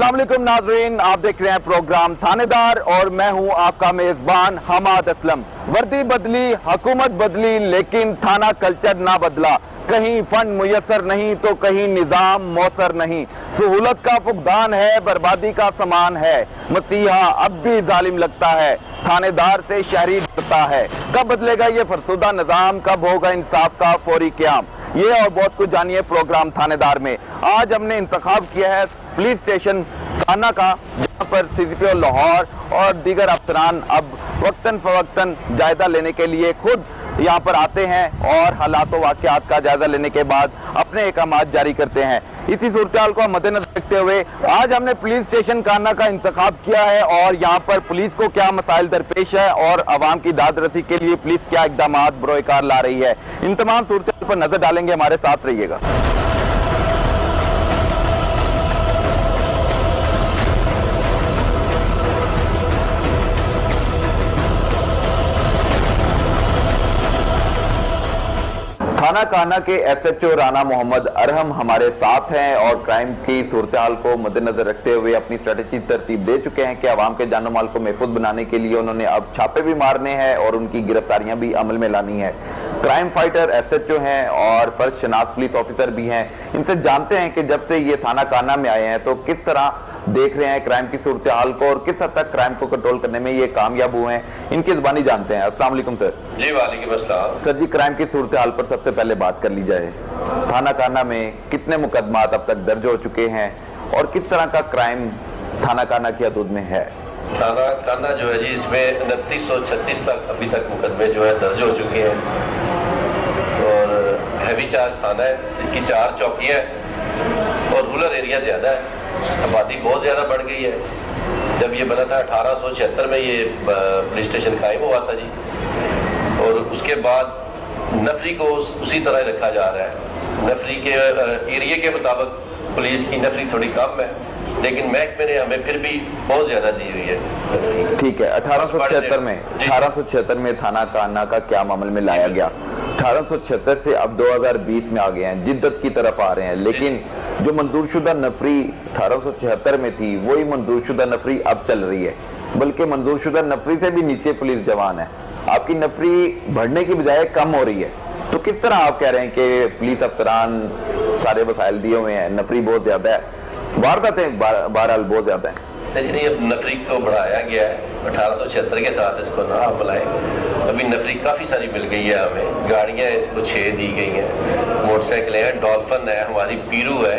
अस्सलाम वालेकुम नाज़रीन, आप देख रहे हैं प्रोग्राम थानेदार और मैं हूं आपका मेजबान हमाद असलम। वर्दी बदली, हुकूमत बदली, लेकिन थाना कल्चर ना बदला। कहीं फंड मुयसर नहीं तो कहीं निजाम मौसर नहीं। सहूलत का फुकदान है, बर्बादी का सामान है। मसीहा अब भी जालिम लगता है, थानेदार से शहरी डरता है। कब बदलेगा ये फरसुदा निजाम, कब होगा इंसाफ का फौरी क़याम? ये और बहुत कुछ जानिए प्रोग्राम थानेदार में। आज हमने इंतखाब किया है पुलिस स्टेशन काना का, जहाँ पर सीसीपी लाहौर और दीगर अफसरान अब वक्तन फवक्तन जायजा लेने के लिए खुद यहाँ पर आते हैं और हालात व वाक़यात का जायजा लेने के बाद अपने अहकामात जारी करते हैं। इसी सूरत को मद्देनजर रखते हुए आज हमने पुलिस स्टेशन काना का इंतखाब किया है और यहाँ पर पुलिस को क्या मसाइल दरपेश है और आवाम की दाद रसी के लिए पुलिस क्या इकदाम बरोकार ला रही है, इन तमाम सूरत पर नजर डालेंगे। हमारे साथ रहिएगा। थाना काना के एसएचओ राना मोहम्मद अरहम हमारे साथ हैं और क्राइम की सूरत हाल को मद्देनजर रखते हुए अपनी स्ट्रेटेजी तरतीब दे चुके हैं कि आवाम के जानो माल को महफूज बनाने के लिए उन्होंने अब छापे भी मारने हैं और उनकी गिरफ्तारियां भी अमल में लानी है। क्राइम फाइटर एसएचओ हैं और फर्स्ट शनाख्त पुलिस ऑफिसर भी हैं। इनसे जानते हैं कि जब से ये थाना काना में आए हैं तो किस तरह देख रहे हैं क्राइम की सूरत हाल को और किस हद तक क्राइम को कंट्रोल करने में ये कामयाब हुए हैं। इनकी जुबानी जानते हैं। अस्सलाम वालेकुम सर। जी वालेकुम अस्सलाम। सर जी, क्राइम की सूरत हाल पर सबसे पहले बात कर ली जाए। थाना काना में कितने मुकदमात अब तक दर्ज हो चुके हैं और किस तरह का क्राइम थाना काना की हदूद में है? थाना काना जो है जी, इसमें 2936 तक अभी तक मुकदमे जो है दर्ज हो चुके हैं और हैवी चार्ज थाना है, इसकी 4 चौकियाँ और रूरल एरिया ज़्यादा है, आबादी बहुत ज़्यादा बढ़ गई है। जब ये बना था 1876 में ये पुलिस स्टेशन कायम हुआ था जी, और उसके बाद नफरी को उसी तरह रखा जा रहा है। नफरी के एरिया के मुताबिक पुलिस की नफरी थोड़ी कम है, लेकिन महकमे ने हमें फिर भी बहुत ज्यादा दी हुई है। ठीक है, 1876 में थाना काना का क्या अमल में लाया गया? 1876 से अब 2020 में आ गए हैं, जिद्दत की तरफ आ रहे हैं, लेकिन जो मंजूरशुदा नफरी 1876 में थी वही मंजूरशुदा नफरी अब चल रही है, बल्कि मंजूरशुदा नफरी से भी नीचे पुलिस जवान है। आपकी नफरी बढ़ने की बजाय कम हो रही है, तो किस तरह आप कह रहे हैं कि पुलिस अफसरान सारे वसाइल दिए हुए हैं, नफरी बहुत ज्यादा है, वारदातें बहरहाल बहुत ज्यादा है? नहीं, अब नफरी को बढ़ाया गया है 1876 के साथ, इसको ना बुलाए। अभी नफरी काफ़ी सारी मिल गई है हमें, गाड़ियाँ इसको 6 दी गई हैं, मोटरसाइकिलें हैं, डॉल्फिन है, हमारी पीरू है,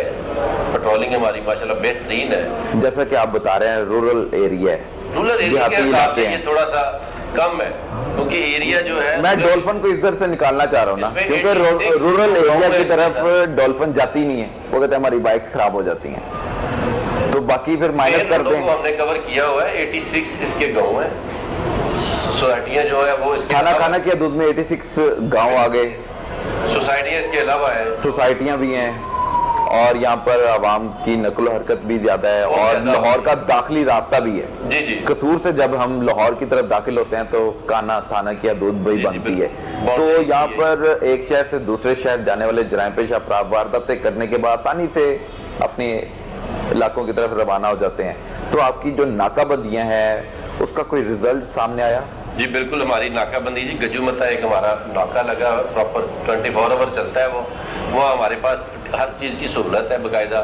पेट्रोलिंग हमारी माशाल्लाह बेहतरीन है। जैसा कि आप बता रहे हैं रूरल एरिया है, रूरल एरिया के हिसाब से ये थोड़ा सा कम है, क्योंकि एरिया जो है, मैं डॉल्फिन को इधर से निकालना चाह रहा हूँ ना, क्योंकि रूरल एरिया की तरफ डॉल्फिन जाती नहीं है, वो कहते हैं हमारी बाइक खराब हो जाती हैं, तो बाकी फिर माइनस कर दें। हमने कवर किया हुआ है, 86 इसके गाँव है, सोसाइटियाँ जो है वो इसके थाना काना की हदूद में 86 गाँव आ गए, सोसाइटियाँ इसके अलावा है, सोसाइटियाँ भी हैं और यहाँ पर आवाम की नकलो हरकत भी ज्यादा है और लाहौर का दाखिली रास्ता भी है। जी जी। कसूर से जब हम लाहौर की तरफ दाखिल होते हैं तो काना थाना की हदूद वही बनती है, तो यहाँ पर एक शहर से दूसरे शहर जाने वाले जराइम पेशा अफराद वारदातें करने के बाद आसानी से अपने इलाकों की तरफ रवाना हो जाते हैं। तो आपकी जो नाकाबंदियां हैं उसका कोई रिजल्ट सामने आया? जी बिल्कुल, हमारी नाकाबंदी जी गजूमता एक हमारा नाका लगा, प्रॉपर 24 आवर चलता है वो हमारे पास हर चीज़ की सहूलत है बाकायदा,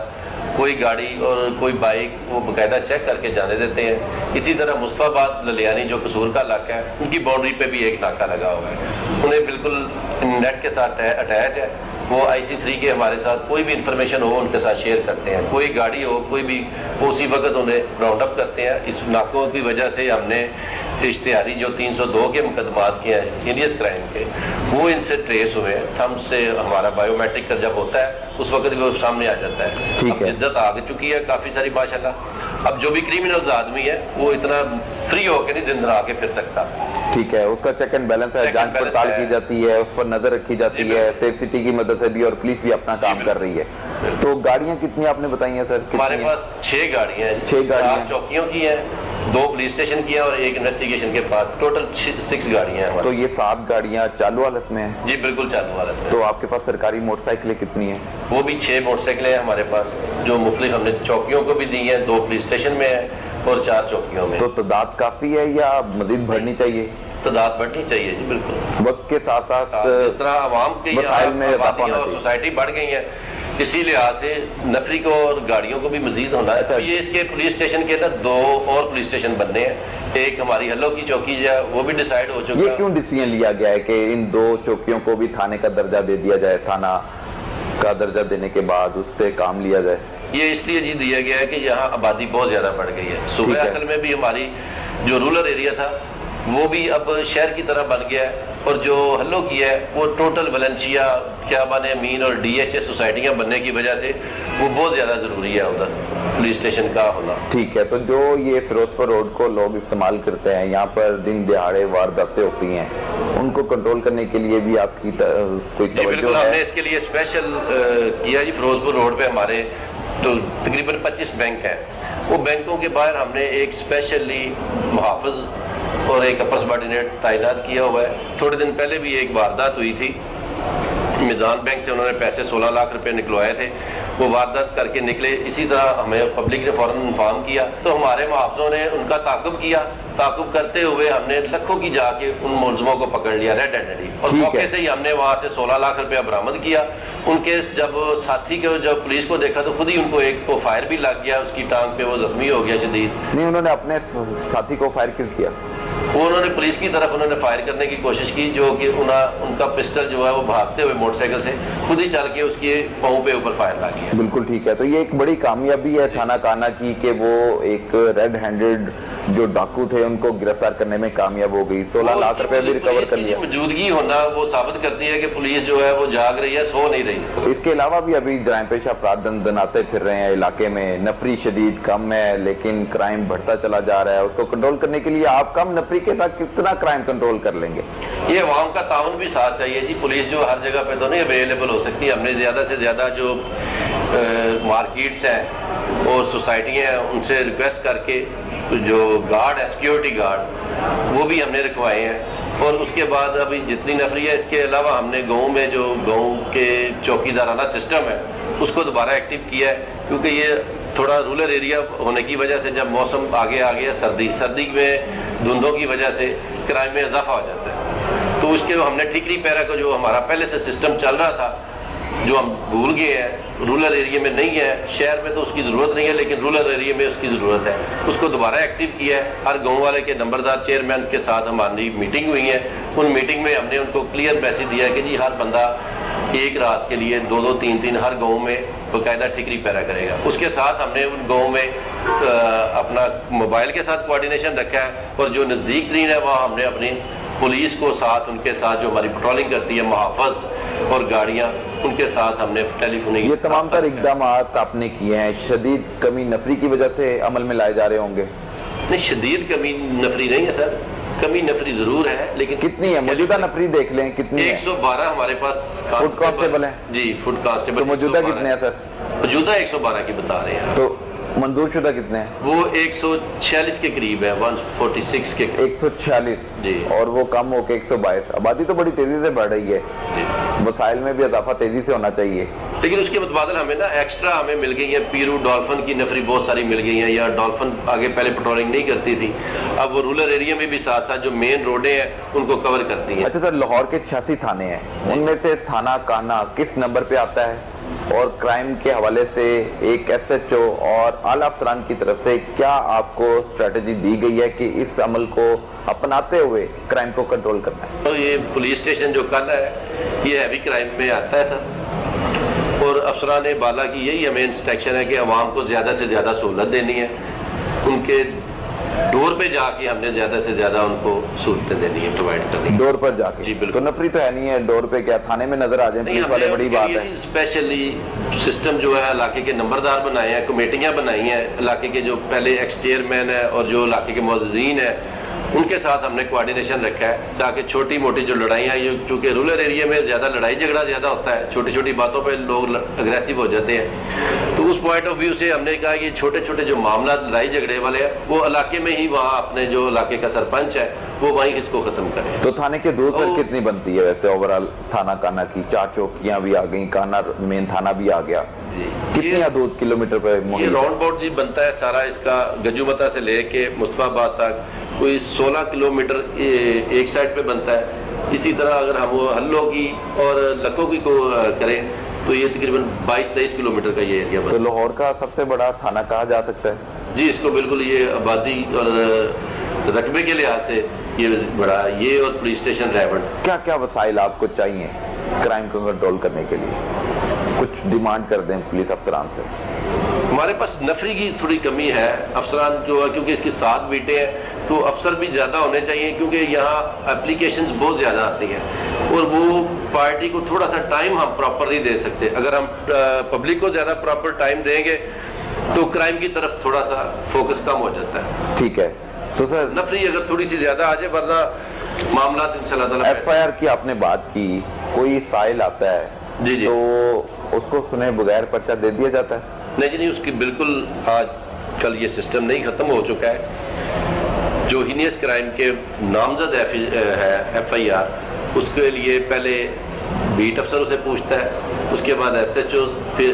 कोई गाड़ी और कोई बाइक वो बाकायदा चेक करके जाने देते हैं। इसी तरह मुस्तफाबाद ललियानी जो कसूर का इलाका है, उनकी बाउंड्री पे भी एक नाका लगा हुआ है, उन्हें बिल्कुल नेट के साथ अटैच है, वो IC3 के हमारे साथ कोई भी इंफॉर्मेशन हो उनके साथ शेयर करते हैं, कोई गाड़ी हो कोई भी, वो उसी वक्त उन्हें राउंड अप करते हैं। इस नाकों की वजह से हमने इश्तिहारी जो 302 के मुकदमात किए हैं सीरियस क्राइम के, वो इनसे ट्रेस हुए हैं। थंब से हमारा बायोमेट्रिक का जब होता है उस वक्त भी वो सामने आ जाता है। ठीक है, इज्जत आ चुकी है काफ़ी सारी माशाल्लाह। अब जो भी क्रिमिनल आदमी है वो इतना फ्री होकर नहीं दिन आके फिर सकता। ठीक है, उसका चेक एंड बैलेंस है, जांच पड़ताल की जाती है, उस पर नजर रखी जाती है, सेफ सिटी की मदद से भी, और पुलिस भी अपना काम कर रही है। तो गाड़ियां कितनी आपने बताई हैं सर? हमारे पास 6 गाड़ियां हैं, 6 गाड़ियां 4 चौकियों की हैं 2 पुलिस स्टेशन की है और 1 इन्वेस्टिगेशन के पास, टोटल 6 गाड़ियां हैं हमारे। तो ये 7 गाड़ियां चालू हालत में हैं? जी बिल्कुल चालू हालत में। तो आपके पास सरकारी मोटरसाइकिलें कितनी हैं? वो भी 6 मोटरसाइकिलें हैं हमारे पास, जो मुख्तलिफ हमने चौकियों को भी दी हैं, 2 पुलिस स्टेशन में है और 4 चौकियों में। तो तादाद काफी है या मजीद बढ़नी चाहिए? तादाद बढ़नी चाहिए जी बिल्कुल। वक्त के साथ साथ जिस तरह आवाम की वसाइल में इजाफा आबादी होना और चाहिए। सोसाइटी बढ़ गई है, इसी लिहाज से नफरी को और गाड़ियों को भी मजीद होना है। अच्छा। तो ये इसके पुलिस स्टेशन के अंदर 2 और पुलिस स्टेशन बनने हैं। एक हमारी हल्लो की चौकी जो है वो भी डिसाइड हो चुका ये है। क्यों डिसीजन लिया गया है कि इन 2 चौकियों को भी थाने का दर्जा दे दिया जाए? थाना का दर्जा देने के बाद उससे काम लिया जाए? ये इसलिए जी दिया गया है कि यहाँ आबादी बहुत ज्यादा बढ़ गई है। सुबह है। असल में भी हमारी जो रूरल एरिया था वो भी अब शहर की तरह बन गया है, और जो हल्लो की है वो टोटल वलेंशिया क्या माने मीन और DHS सोसाइटियां बनने की वजह से वो बहुत ज्यादा जरूरी है उधर पुलिस स्टेशन का होना। ठीक है, तो जो ये फिरोजपुर रोड को लोग इस्तेमाल करते हैं, यहाँ पर दिन दिहाड़े वारदातें होती हैं, उनको कंट्रोल करने के लिए भी आपकी कोई जी बिल्कुल, तवज्जो हमने है? इसके लिए स्पेशल किया जी। फिरोजपुर रोड पे हमारे तो तकरीबन 25 बैंक हैं। वो बैंकों के बाहर हमने एक स्पेशली मुहाफ़िज और एक अपर सबॉर्डिनेट तैनात किया हुआ है। थोड़े दिन पहले भी एक वारदात हुई थी, मिजान बैंक से उन्होंने पैसे 16 लाख रुपए निकलवाए थे, वो वारदात करके निकले। इसी तरह हमें पब्लिक ने फौरन इन्फॉर्म किया, तो हमारे मुहाफ़िज़ों ने उनका ताक़ुब किया। ताक़ुब करते हुए हमने लाखों की जाके उन मुलज़िमों को पकड़ लिया रेड हैंडेड, और मौके से ही हमने वहाँ से 16 लाख रुपया बरामद किया। उनके जब साथी को जब पुलिस को देखा तो खुद ही उनको एक को फायर भी लग गया, उसकी टांग पे वो जख्मी हो गया शदीद। नहीं, उन्होंने अपने साथी को फायर क्यों किया? वो उन्होंने पुलिस की तरफ उन्होंने फायर करने की कोशिश की, जो कि उनका पिस्टल जो है वो भागते हुए मोटरसाइकिल से खुद ही चल के उसके पाँव पे ऊपर फायर लग गया। बिल्कुल ठीक है, तो ये एक बड़ी कामयाबी है थाना काना की कि वो एक रेड हैंडेड जो डाकू थे उनको गिरफ्तार करने में कामयाब हो गई। 16 लाख रुपए भी रिकवर कर लिया। मौजूदगी होना वो साबित करती है कि पुलिस जो है वो जाग रही है, सो नहीं रही। इसके अलावा भी अभी जराइम पेशा अपराध दनाते फिर रहे हैं इलाके में, नफरी शदीद कम है लेकिन क्राइम बढ़ता चला जा रहा है। उसको कंट्रोल करने के लिए आप कम नफरी के साथ कितना क्राइम कंट्रोल कर लेंगे? ये अवाम का ताउन भी साथ चाहिए जी। पुलिस जो हर जगह पे तो नहीं अवेलेबल हो सकती। हमने ज्यादा से ज्यादा जो मार्केट्स हैं और सोसाइटियाँ हैं उनसे रिक्वेस्ट करके जो गार्ड है, सिक्योरिटी गार्ड, वो भी हमने रखवाए हैं। और उसके बाद अभी जितनी नफरी है, इसके अलावा हमने गाँव में जो गाँव के चौकीदाराना सिस्टम है उसको दोबारा एक्टिव किया है, क्योंकि ये थोड़ा रूरल एरिया होने की वजह से जब मौसम आगे आ गया सर्दी में धुंधों की वजह से क्राइम में इजाफा हो जाता है। तो उसके हमने ठीकरी पैरा को जो हमारा पहले से सिस्टम चल रहा था, जो हम भूल गए हैं, रूरल एरिया में नहीं है। शहर में तो उसकी ज़रूरत नहीं है लेकिन रूरल एरिया में उसकी ज़रूरत है। उसको दोबारा एक्टिव किया है। हर गाँव वाले के नंबरदार चेयरमैन के साथ हमारी मीटिंग हुई है। उन मीटिंग में हमने उनको क्लियर मैसेज दिया कि जी हर बंदा एक रात के लिए 2-2, 3-3 हर गाँव में बाकायदा ठिकरी पैरा करेगा। उसके साथ हमने उन गाँव में अपना मोबाइल के साथ कोऑर्डिनेशन रखा है, और जो नज़दीक तरीन है वहाँ हमने अपनी पुलिस को साथ, उनके साथ जो हमारी पेट्रोलिंग करती है मुहाफ़िज़ और गाड़ियाँ, उनके साथ हमने टेलीफोनिक। ये तमाम तर इकदाम आपने किए हैं, शदीद कमी नफरी की वजह से अमल में लाए जा रहे होंगे? नहीं, शदीद कमी नफरी नहीं है सर, कमी नफरी जरूर है, लेकिन कितनी है? मौजूदा नफरी देख लें कितनी है? 112 हमारे पास फुड कांस्टेबल है जी। फुड कांस्टेबल तो मौजूदा कितने हैं सर? मौजूदा 112 की बता रहे हैं। तो मंजूरशुदा कितने हैं? वो 146 के करीब है, 146 के 146 जी। और वो कम होके 122। आबादी तो बड़ी तेजी से बढ़ रही है, वसाइल में भी इजाफा तेजी से होना चाहिए, लेकिन उसके मुतबादल हमें ना एक्स्ट्रा हमें मिल गई है। पीरू डॉल्फिन की नफरी बहुत सारी मिल गई है, या डॉल्फिन आगे पहले पेट्रोलिंग नहीं करती थी, अब वो रूरल एरिया में भी साथ साथ जो मेन रोडें हैं उनको कवर करती हैं। अच्छा सर, लाहौर के 86 थाने हैं, उनमें से थाना काना किस नंबर पे आता है? और क्राइम के हवाले से एक SHO और आला अफसरान की तरफ से क्या आपको स्ट्रेटेजी दी गई है कि इस अमल को अपनाते हुए क्राइम को कंट्रोल करना है? तो ये पुलिस स्टेशन जो करना है ये हैवी क्राइम में आता है सर, और अफसरान बाला की यही हमें इंस्ट्रक्शन है कि अवाम को ज़्यादा से ज़्यादा सहूलत देनी है। उनके डोर पे जाके हमने ज़्यादा से ज़्यादा उनको सहूलतें देनी है, प्रोवाइड करनी है। डोर पर जाके? जी बिल्कुल। तो नफरी तो है नहीं है, डोर पे क्या थाने में नजर आ जाए पुलिस वाले, बड़ी बात है। स्पेशली सिस्टम जो है इलाके के नंबरदार बनाए हैं, कमेटियां बनाई हैं इलाके के, जो पहले एक्स चेयरमैन है और जो इलाके के मौजूदीन है उनके साथ हमने कोऑर्डिनेशन रखा है ताकि छोटी मोटी जो लड़ाइयाँ, ये चूँकि रूरल एरिया में ज़्यादा लड़ाई झगड़ा ज़्यादा होता है, छोटी छोटी बातों पे लोग अग्रेसिव हो जाते हैं, तो उस पॉइंट ऑफ व्यू से हमने कहा कि छोटे छोटे जो मामला लड़ाई झगड़े वाले हैं वो इलाके में ही, वहाँ अपने जो इलाके का सरपंच है वो वहीं इसको खत्म करें। तो थाने की दूर पर कितनी बनती है वैसे ओवरऑल थाना काना की? 4 चौकियां भी आ गई, काना मेन थाना भी आ गया, कितनी दूर किलोमीटर पे? ये राउंड अबाउट जी बनता है सारा इसका, गजूमता से लेके मुस्तफाबाद तक कोई 16 किलोमीटर एक साइड पे बनता है। इसी तरह अगर हम हल्लों की और लक्कों की को करें तो ये तकरीबन 22-23 किलोमीटर का ये एरिया बनता है। तो लाहौर का सबसे बड़ा थाना कहा जा सकता है? जी, इसको बिल्कुल ये आबादी और रकबे के लिहाज से ये बड़ा, ये और पुलिस स्टेशन रायवंड। क्या क्या वसाइल आपको चाहिए क्राइम को कंट्रोल करने के लिए? कुछ डिमांड कर दें पुलिस अफसरान से। हमारे पास नफरी की थोड़ी कमी है अफसरान जो है, क्योंकि इसकी 7 बेटे हैं तो अफसर भी ज़्यादा होने चाहिए, क्योंकि यहाँ एप्लीकेशंस बहुत ज़्यादा आती हैं और वो पार्टी को थोड़ा सा टाइम हम प्रॉपर नहीं दे सकते। अगर हम पब्लिक को ज़्यादा प्रॉपर टाइम देंगे तो क्राइम की तरफ थोड़ा सा फोकस कम हो जाता है। ठीक है, तो सर नफरी अगर थोड़ी सी ज़्यादा आ जाए, वरना मामला इंशाल्लाह। FIR की आपने बात की, कोई साइल आता है जी जी, तो उसको सुने बगैर पर्चा दे दिया जाता है? नहीं जी, उसकी बिल्कुल आज कल ये सिस्टम नहीं, खत्म हो चुका है। जो हीनियस क्राइम के नामजद है FIR, उसके लिए पहले बीट अफसर उसे पूछता है, उसके बाद SHO, फिर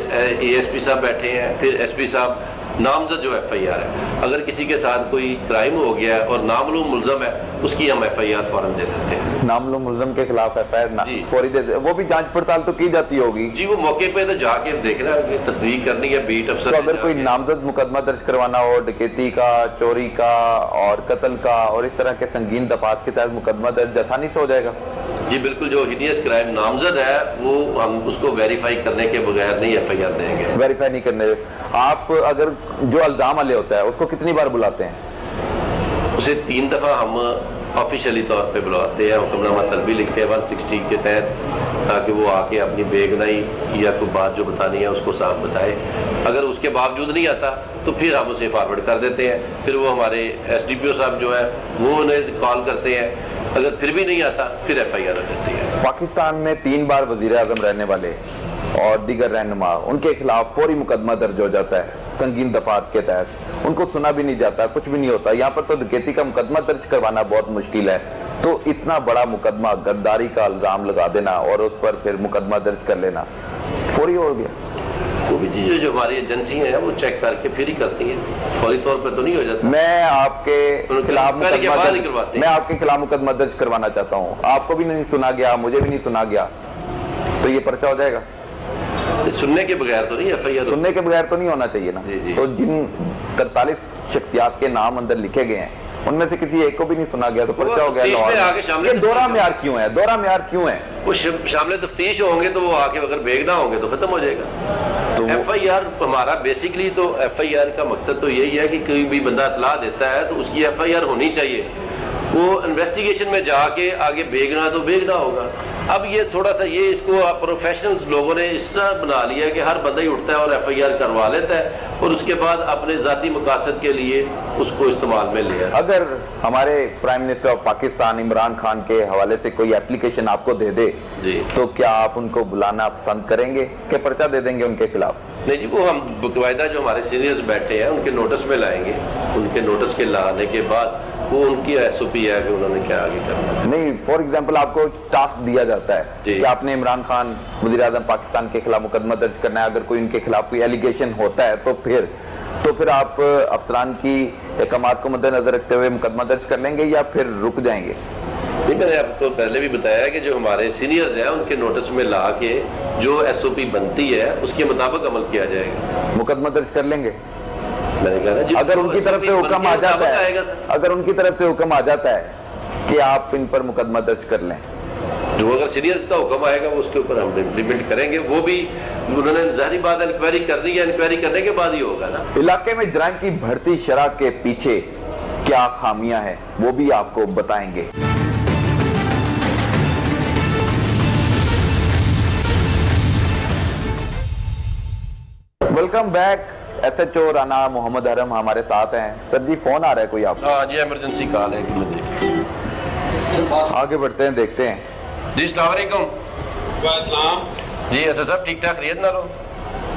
ASP साहब बैठे हैं, फिर SP साहब। नामजद जो FIR है, अगर किसी के साथ कोई क्राइम हो गया है और नामलूम मुल्ज़म है, उसकी हम FIR फौरन दे देते हैं। नामलूम मुल्ज़म के खिलाफ FIR फौरी दे, वो भी जांच पड़ताल तो की जाती होगी? जी, वो मौके पे तो जाके देखना है, तस्दीक करनी है बीट अफसर। तो अगर कोई नामजद मुकदमा दर्ज करवाना हो डकैती का, चोरी का और कत्ल का और इस तरह के संगीन दफात के तहत मुकदमा दर्ज आसानी से हो जाएगा? जी बिल्कुल, जो हीनियस क्राइम नामजद है वो हम उसको वेरीफाई करने के बगैर नहीं FIR देंगे। वेरीफाई नहीं करने? आप अगर जो इल्जाम वाले होता है उसको कितनी बार बुलाते हैं? उसे 3 दफा हम ऑफिशियली तौर पे बुलाते हैं, हुक्मनामा तलबी लिखते हैं 160 के तहत, ताकि वो आके अपनी बेगुनाही या कोई बात जो बतानी है उसको साफ बताए। अगर उसके बावजूद नहीं आता तो फिर हम उसे फॉरवर्ड कर देते हैं, फिर वो हमारे SDPO साहब जो है वो उन्हें कॉल करते हैं। अगर फिर भी नहीं आता फिर FIR करती है। पाकिस्तान में 3 बार वजीर आजम रहने वाले और दीगर रहनुमा, उनके खिलाफ फौरी मुकदमा दर्ज हो जाता है संगीन दफात के तहत, उनको सुना भी नहीं जाता, कुछ भी नहीं होता। यहाँ पर तो डकैती का मुकदमा दर्ज करवाना बहुत मुश्किल है, तो इतना बड़ा मुकदमा, गद्दारी का इल्जाम लगा देना और उस पर फिर मुकदमा दर्ज कर लेना फौरी हो गया। वो भी चीजें जो हमारी एजेंसी है वो चेक करके फिर ही करती है, फौरी तौर पर तो नहीं हो जाता। मैं आपके खिलाफ मुकदमा दर्ज करवाना चाहता हूँ, आपको भी नहीं सुना गया, मुझे भी नहीं सुना गया, तो ये पर्चा हो जाएगा? सुनने के बगैर तो नहीं FIR, सुनने के बगैर तो नहीं होना चाहिए ना। तो जिन 43 शख्सियात के नाम अंदर लिखे गए हैं उनमें से किसी एक को भी नहीं सुना गया तो पर्चा हो गया। ये दोहरा म्यार क्यों है? दोहरा म्यार क्यों है? वो शामिल तफ्तीश होंगे तो वो आके अगर बेगना होंगे तो खत्म हो जाएगा। तो FIR हमारा बेसिकली तो FIR का मकसद तो यही है कि कोई भी बंदा इत्तला देता है तो उसकी FIR होनी चाहिए, वो इन्वेस्टिगेशन में जाके आगे बेगना तो बेगना होगा। अब ये थोड़ा सा ये इसको प्रोफेशनल्स लोगों ने इस तरह बना लिया कि हर बंदा ही उठता है और FIR करवा लेता है और उसके बाद अपने जाती मकासद के लिए उसको इस्तेमाल में लिया। अगर हमारे prime minister of Pakistan Imran Khan के हवाले से कोई एप्लीकेशन आपको दे दे जी, तो क्या आप उनको बुलाना पसंद करेंगे कि पर्चा दे देंगे उनके खिलाफ? नहीं जी, वो हम बाकायदा जो हमारे सीनियर्स बैठे हैं उनके नोटिस में लाएंगे, उनके नोटिस के लाने के बाद वो उनकी SOP है कि उन्होंने क्या आगे करना। नहीं, फॉर एग्जांपल आपको टास्क दिया जाता है कि आपने इमरान खान वज़ीर आज़म पाकिस्तान के खिलाफ मुकदमा दर्ज करना है, अगर कोई उनके खिलाफ कोई एलिगेशन होता है तो फिर आप अफसरान की अहकामात को मद्देनजर रखते हुए मुकदमा दर्ज कर लेंगे या फिर रुक जाएंगे? जी, मैंने आपको पहले भी बताया कि जो हमारे सीनियर्स हैं उनके नोटिस में ला के जो SOP बनती है उसके मुताबिक अमल किया जाएगा। मुकदमा दर्ज कर लेंगे? मैंने कहा जी, अगर उनकी तरफ से हुक्म आ जाता है, अगर उनकी तरफ से हुक्म आ जाता है कि आप इन पर मुकदमा दर्ज कर लें, जो अगर सीनियर्स का हुक्म आएगा उसके ऊपर हम इम्प्लीमेंट करेंगे। वो भी उन्होंने जाहिर बात इंक्वायरी करनी है, इंक्वायरी करने के बाद ही होगा ना। इलाके में जराइम की बढ़ती शरह के पीछे क्या खामियां हैं वो भी आपको बताएंगे। Welcome back. SHO Rana Mohammad Haram हमारे साथ हैं। सर जी फोन आ रहा है कोई आपको? हाँ जी, इमरजेंसी कॉल है कि मुझे। आगे बढ़ते हैं, देखते हैं। जी अस्सलाम वालेकुम। वालेकुम। जी असद साहब ठीक ठाक रियत ना लो?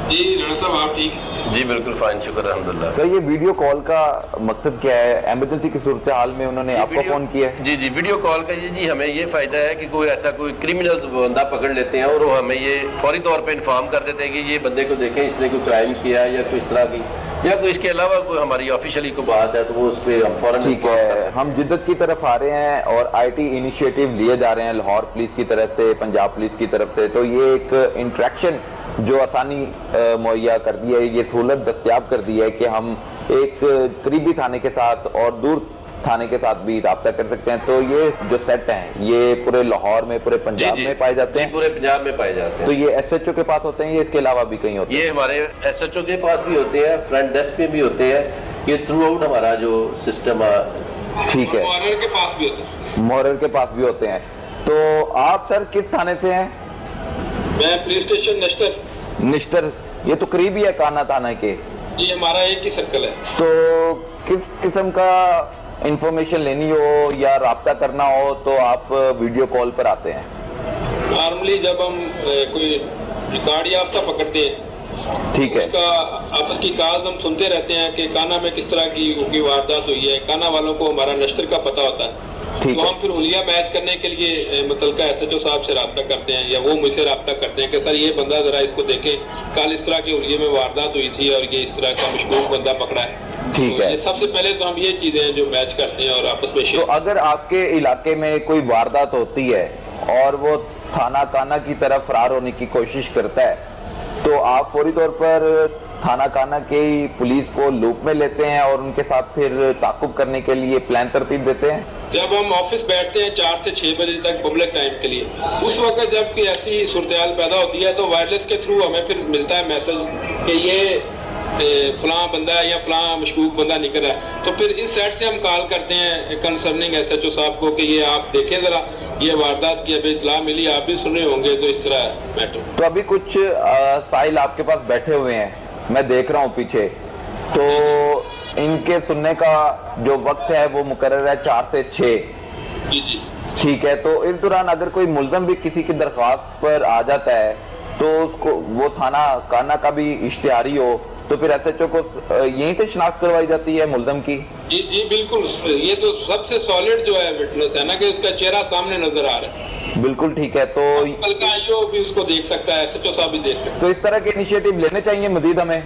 जी राणा साहब आप ठीक? जी बिल्कुल फाइन, शुक्र अल्हम्दुलिल्लाह। सर ये वीडियो कॉल का मकसद क्या है? एमरजेंसी की सूरत हाल में उन्होंने आपको फोन किया है? जी वीडियो कॉल का जी हमें ये फायदा है कि कोई ऐसा कोई क्रिमिनल बंदा पकड़ लेते हैं और वो हमें ये फौरी तौर पे इन्फॉर्म कर देते हैं कि ये बंदे को देखें, इसने कोई क्राइम किया या कोई इस तरह की या कोई इसके अलावा कोई हमारी ऑफिशियली कोई बात है तो वो उस पर हम फौरन। ठीक है, हम जिद्दत की तरफ आ रहे हैं और IT इनिशिएटिव लिए जा रहे हैं लाहौर पुलिस की तरफ से, पंजाब पुलिस की तरफ से। तो ये एक इंट्रैक्शन जो आसानी मुहैया कर दी है, ये सहूलत दस्तयाब कर दी है कि हम एक करीबी थाने के साथ और दूर थाने के साथ भी राब्ता कर सकते हैं। तो ये जो सेट हैं ये पूरे लाहौर में, पूरे पंजाब में पाए जाते हैं? पूरे पंजाब में पाए जाते हैं। तो ये SHO के पास होते हैं या इसके अलावा भी कहीं होते हैं? ये हमारे SHO के पास भी होते हैं, फ्रंट डेस्क पे भी होते हैं, ये थ्रू आउट हमारा जो सिस्टम है। ठीक है, मॉरर के पास भी होते हैं। मॉरर के पास भी होते हैं। तो आप सर किस थाने से हैं? मैं पुलिस स्टेशन नश्तर। निश्तर, ये तो करीब ही है काना थाने के। ये हमारा एक ही सर्कल है। तो किस किस्म का इंफॉर्मेशन लेनी हो या राब्ता करना हो तो आप वीडियो कॉल पर आते हैं? नॉर्मली जब हम कोई रिकॉर्ड याफ्ता पकड़ते हैं, ठीक है, उसका आपस की कॉल्स हम सुनते रहते हैं कि काना में किस तरह की वारदात हुई है। काना वालों को हमारा नश्तर का पता होता है, ठीक तो है। हम फिर हुलिया मैच करने के लिए मुतलका SHO साहब से रब्ता करते हैं या वो मुझसे रब्ता करते हैं कि सर ये बंदा जरा इसको देखें, कल इस तरह के हुलिये में वारदात हुई थी और ये इस तरह का मशकूक बंदा पकड़ा है। ठीक तो है। ये सबसे पहले तो हम ये चीजें जो मैच करते हैं और आपस में तो अगर आपके इलाके में कोई वारदात होती है और वो थाना काना की तरफ फरार होने की कोशिश करता है तो आप फौरी तौर पर थाना काना के पुलिस को लूप में लेते हैं और उनके साथ फिर ताकुब करने के लिए प्लान तरतीब देते हैं? जब हम ऑफिस बैठते हैं 4 से 6 बजे तक पब्लिक टाइम के लिए, उस वक्त जब कोई ऐसी सूरत-ए-हाल पैदा होती है तो वायरलेस के थ्रू हमें फिर मिलता है मैसेज कि ये फलां बंदा है या फलां मशकूक बंदा निकला है। तो फिर इस साइड से हम कॉल करते हैं कंसर्निंग SHO साहब को कि ये आप देखें जरा, ये वारदात की अभी इत्तला मिली, आप भी सुने होंगे, तो इस तरह मैटर। तो अभी कुछ साहिल आपके पास बैठे हुए हैं, मैं देख रहा हूँ पीछे, तो इनके सुनने का जो वक्त है वो मुकर्रर है 4 से 6। जी। ठीक है, तो इस दौरान अगर कोई मुल्ज़म भी किसी की दरख्वास्त पर आ जाता है तो उसको वो थाना काना का भी इश्तिहारी हो तो फिर SHO को यहीं से शिनाख्त करवाई जाती है मुल्ज़म की? जी बिल्कुल, ये तो सबसे सॉलिड जो है विटनेस है ना कि उसका चेहरा सामने नजर आ रहा है। बिल्कुल ठीक है। तो बल्कि IO भी उसको देख सकता है, SHO साहब भी देख सकता है। तो इस तरह के इनिशिएटिव लेने चाहिए मजीद हमें?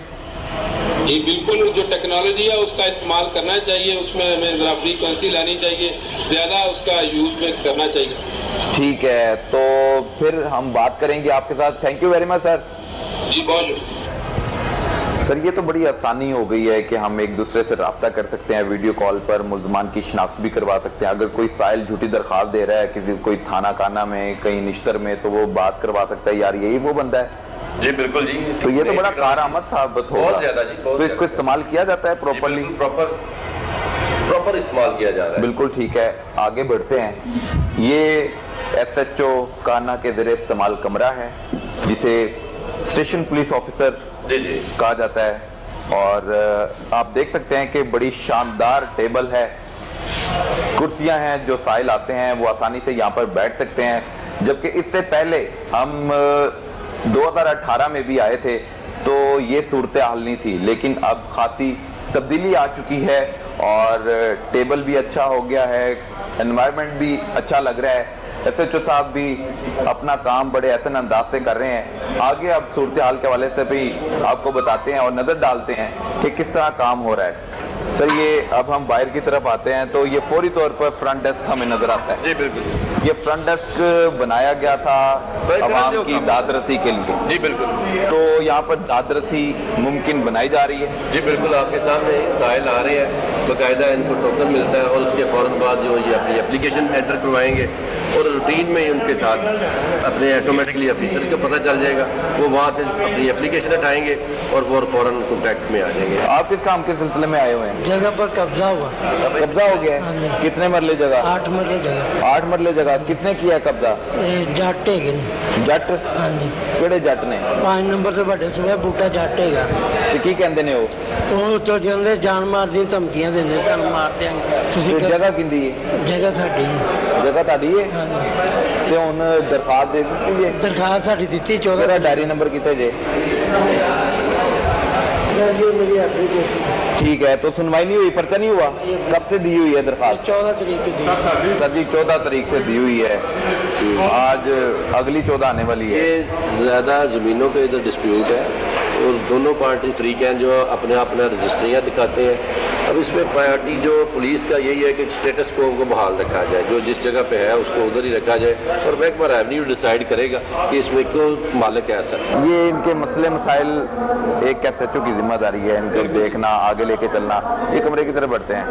ये बिल्कुल जो टेक्नोलॉजी है उसका इस्तेमाल करना चाहिए, उसमें हमें जरा फ्रीक्वेंसी लानी चाहिए, ज्यादा उसका यूज में करना चाहिए। ठीक है, तो फिर हम बात करेंगे आपके साथ। Thank you very much sir. जी बहुत सर ये तो बड़ी आसानी हो गई है कि हम एक दूसरे से रब्ता कर सकते हैं, वीडियो कॉल पर मुल्ज़मान की शिनाख्त भी करवा सकते हैं। अगर कोई साहिल झूठी दरख्वास्त दे रहा है किसी कोई थाना काना में, कहीं निश्तर में, तो वो बात करवा सकता है यार यही वो बंदा है। जी बिल्कुल जी। तो ये तो बड़ा कारआमद साबित होगा। बहुत ज्यादा जी, बहुत तो इसको इस्तेमाल किया जाता है प्रॉपरली? प्रॉपर इस्तेमाल किया जा रहा है। बिल्कुल ठीक है, आगे बढ़ते हैं। ये SHO काना के ज़रिए इस्तेमाल कमरा है जिसे स्टेशन पुलिस ऑफिसर जी कहा जाता है और आप देख सकते हैं कि बड़ी शानदार टेबल है, कुर्सियां हैं, जो साहिल आते हैं वो आसानी से यहाँ पर बैठ सकते हैं। जबकि इससे पहले हम 2018 में भी आए थे तो ये सूरत हाल नहीं थी, लेकिन अब खासी तब्दीली आ चुकी है और टेबल भी अच्छा हो गया है, एनवायरनमेंट भी अच्छा लग रहा है। SHO साहब भी अपना काम बड़े ऐसे अंदाज से कर रहे हैं। आगे अब सूरत हाल के हवाले से भी आपको बताते हैं और नजर डालते हैं कि किस तरह काम हो रहा है। सर ये अब हम बाहर की तरफ आते हैं तो ये फौरी तौर पर फ्रंट डेस्क हमें नजर आता है। जी बिल्कुल। ये फ्रंट डेस्क बनाया गया था आवाम की दादरसी के लिए। जी बिल्कुल। तो यहाँ पर दादरसी मुमकिन बनाई जा रही है? जी बिल्कुल, आपके सामने साहिल आ रहे हैं, बाकायदा इनको टोकन मिलता है और उसके फौरन बाद जो ये अपनी एप्लीकेशन एंटर करवाएंगे और रूटीन में ही उनके साथ अपने ऑटोमेटिकली ऑफिसर को पता चल जाएगा, वो वहाँ से अपनी एप्लीकेशन उठाएंगे और वो फ़ौरन कॉन्टैक्ट में आ जाएंगे। आप किस काम के सिलसिले में आए हुए हैं? जगह पर कब्जा हुआ। कब्जा हो गया हाँ है? जी। कितने मरले जगह? 8 मरले जगह। 8 मरले जगह। किसने किया है कब्जा? जट है जट? हाँ जी। ਕਿਹੜੇ ਜੱਟ ਨੇ? 5 ਨੰਬਰ ਤੋਂ ਵੱਡੇ ਸਵੇ ਬੂਟਾ ਜੱਟ ਹੈਗਾ। ਤੇ ਕੀ ਕਹਿੰਦੇ ਨੇ ਉਹ? ਉਹ ਤੋਂ ਜਾਂਦੇ ਜਾਨ ਮਾਰ ਦੀਆਂ ਧਮਕੀਆਂ ਦਿੰਦੇ, ਤੁਹਾਨੂੰ ਮਾਰ ਦਿਆਂਗੇ। ਤੁਸੀਂ ਤੇ ਜਗ੍ਹਾ ਕਿੰਦੀ ਹੈ? ਜਗ੍ਹਾ ਸਾਡੀ ਹੈ। ਜਗ੍ਹਾ ਤੁਹਾਡੀ ਹੈ? ਹਾਂ ਜੀ। ਤੇ ਹੁਣ ਦਰਖਾਸਤ ਦੇ ਦਿੱਤੀ ਹੈ? ਦਰਖਾਸਤ ਸਾਡੀ ਦਿੱਤੀ 14 ਮੇਰਾ ਡਾਇਰੀ ਨੰबर ਕਿਤੇ ਜੇ? सर ये मेरी एप्लीकेशन ठीक है, तो सुनवाई नहीं हुई, पर्चा नहीं हुआ? कब से दी हुई है दरखास्त? 14 तारीख की दी। सर जी 14 तारीख से दी हुई है, आज अगली 14 आने वाली है। ये ज़्यादा ज़मीनों का इधर डिस्प्यूट है और दोनों पार्टी फ्री कैन जो अपने अपना रजिस्ट्रियाँ दिखाते हैं। अब इसमें पार्टी जो पुलिस का यही है कि स्टेटस को बहाल रखा जाए, जो जिस जगह पे है उसको उधर ही रखा जाए और महकमा रेवन्यू डिसाइड करेगा कि इसमें क्यों मालिक है ऐसा। ये इनके मसले मसाइल एक एसएचओ की जिम्मेदारी है, इनको देखना, आगे लेके चलना। ये कमरे की तरफ बढ़ते हैं।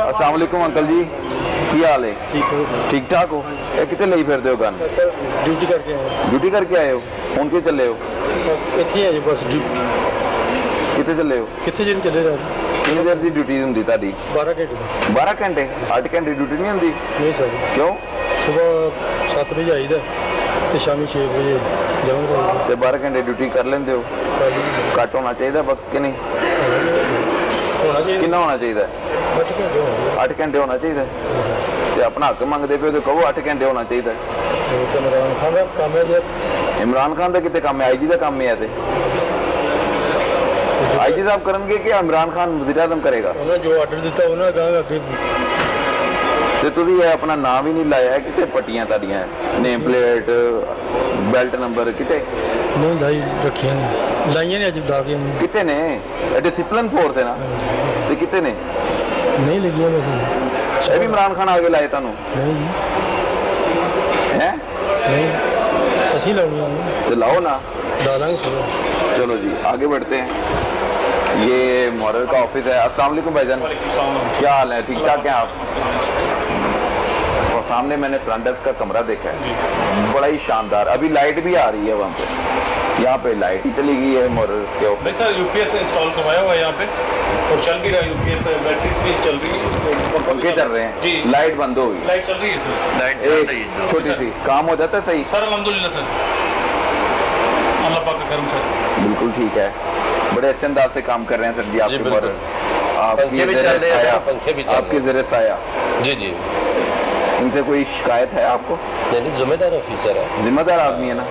अस्सलाम वालेकुम अंकल जी, की हाल है? ठीक ठाक हो? ये कितने ਲਈ ਫਿਰਦੇ ਹੋ ਗਨ? सर ड्यूटी करके आए ਡਿਊਟੀ ਕਰਕੇ ਆਏ ਹੋ? ਹੁਣ ਕਿੱਥੇ ਚੱਲੇ ਹੋ? ਇੱਥੇ ਹੈ ਜੀ ਬਸ ਕਿੱਥੇ ਚੱਲੇ ਹੋ? ਕਿੱਥੇ ਜੀ ਚੱਲੇ ਜਾ ਕਿੰਨੀ ਦੇਰ ਦੀ ਡਿਊਟੀ ਹੁੰਦੀ ਤੁਹਾਡੀ? 12 ਘੰਟੇ 12 ਘੰਟੇ? 8 ਘੰਟੇ ਡਿਊਟੀ ਨਹੀਂ ਹੁੰਦੀ? ਨਹੀਂ ਸਰ ਕਿਉਂ? ਸਵੇਰ 7 ਵਜੇ ਆਈਦਾ ਤੇ ਸ਼ਾਮੀ 6 ਵਜੇ ਜਾਵਾਂਗੇ ਤੇ 12 ਘੰਟੇ ਡਿਊਟੀ ਕਰ ਲੈਂਦੇ ਹੋ? ਘੱਟ ਹੋਣਾ ਚਾਹੀਦਾ ਵਕਤ ਕਿ ਨਹੀਂ? ਹੋਣਾ ਚਾਹੀਦਾ ਕਿੰਨਾ ਹੋਣਾ ਚਾਹੀਦਾ? 8 ਘੰਟੇ ਹੋਣਾ 8 ਘੰਟੇ ਹੋਣਾ ਚਾਹੀਦਾ। ਤੇ ਆਪਣਾ ਹੱਕ ਮੰਗਦੇ ਪਏ ਤੇ ਕਹੋ 8 ਘੰਟੇ ਹੋਣਾ ਚਾਹੀਦਾ। ਤੇ ਇਮਰਾਨ ਖਾਨ ਦਾ ਕੰਮ ਹੈ ਜੀ ਇਮਰਾਨ ਖਾਨ ਦਾ ਕਿਤੇ ਕੰਮ ਹੈ? ਆਈਜੀ ਦਾ ਕੰਮ ਹੈ ਤੇ ਆਈਜੀ ਸਾਹਿਬ ਕਰਨਗੇ ਕਿ ਇਮਰਾਨ ਖਾਨ ਵਜ਼ੀਰ ਆਜ਼ਮ ਕਰੇਗਾ? ਉਹਨਾਂ ਜੋ ਆਰਡਰ ਦਿੱਤਾ ਉਹਨਾਂ ਕਹਾਂਗਾ ਅੱਗੇ ਤੇ ਤੁਸੀਂ ਇਹ ਆਪਣਾ ਨਾਮ ਹੀ ਨਹੀਂ ਲਾਇਆ ਹੈ, ਕਿਤੇ ਪੱਟੀਆਂ ਤੁਹਾਡੀਆਂ ਨੇਮ ਪਲੇਟ ਬੈਲਟ ਨੰਬਰ ਕਿਤੇ ਨਹੀਂ ਲਾਈ ਰੱਖੀਆਂ ਨੇ ਲਾਈਆਂ ਨੇ ਅੱਜ ਲਾ ਕੇ ਕਿਤੇ ਨੇ? ਇਹ ਡਿਸਪਲਿਨ ਫੋਰਸ ਹੈ ਨਾ, ਤੇ ਕਿਤੇ ਨੇ? ਨਹੀਂ ਲੱਗੀਆਂ ਵੈਸੇ ਇਹ ਵੀ ਇਮਰਾਨ ਖਾਨ ਆਗੇ ਲਾਏ ਤੁਹਾਨੂੰ ਨਹੀਂ ਜੀ, ਹੈ? ਨਹੀਂ ਅਸੀਂ ਲਾਉਣੀਆਂ ਨੇ तो लाओ ना। डालांगे सुबह। चलो जी आगे बढ़ते हैं। ये मॉडल का ऑफिस है। अस्सलाम वालेकुम भाईजान, क्या हाल है? ठीक ठाक हैं आप? और सामने मैंने फ्रंट डेस्क का कमरा देखा है, बड़ा ही शानदार। अभी लाइट भी आ रही है वहाँ पे, यहाँ पे लाइट ही चली गई है मॉडल के ऑफिस। नहीं सर, यूपीएस इंस्टॉल करवाया हुआ है यहाँ पे और चल भी रहा है। यूपीएस बैटरीज भी चल रही है, पंखे चल रहे हैं जी, लाइट बंद हो गई। लाइट चल रही है सर। लाइट एक छोटी सी काम हो जाता है सही? सर अल्हम्दुलिल्लाह सर, अल्लाह पाक का करम सर। बिल्कुल ठीक है, बड़े अच्छे अंदाज से काम कर रहे हैं सर जी आपके बिल्कुल। मॉडल। आपकी पंखे भी ज़रे चल रहे हैं, साया, पंखे भी चल रहे आपकी ज़रे साया। जी जी, इनसे कोई शिकायत है आपको? नहीं जिम्मेदार ऑफिसर है। जिम्मेदार आदमी है ना,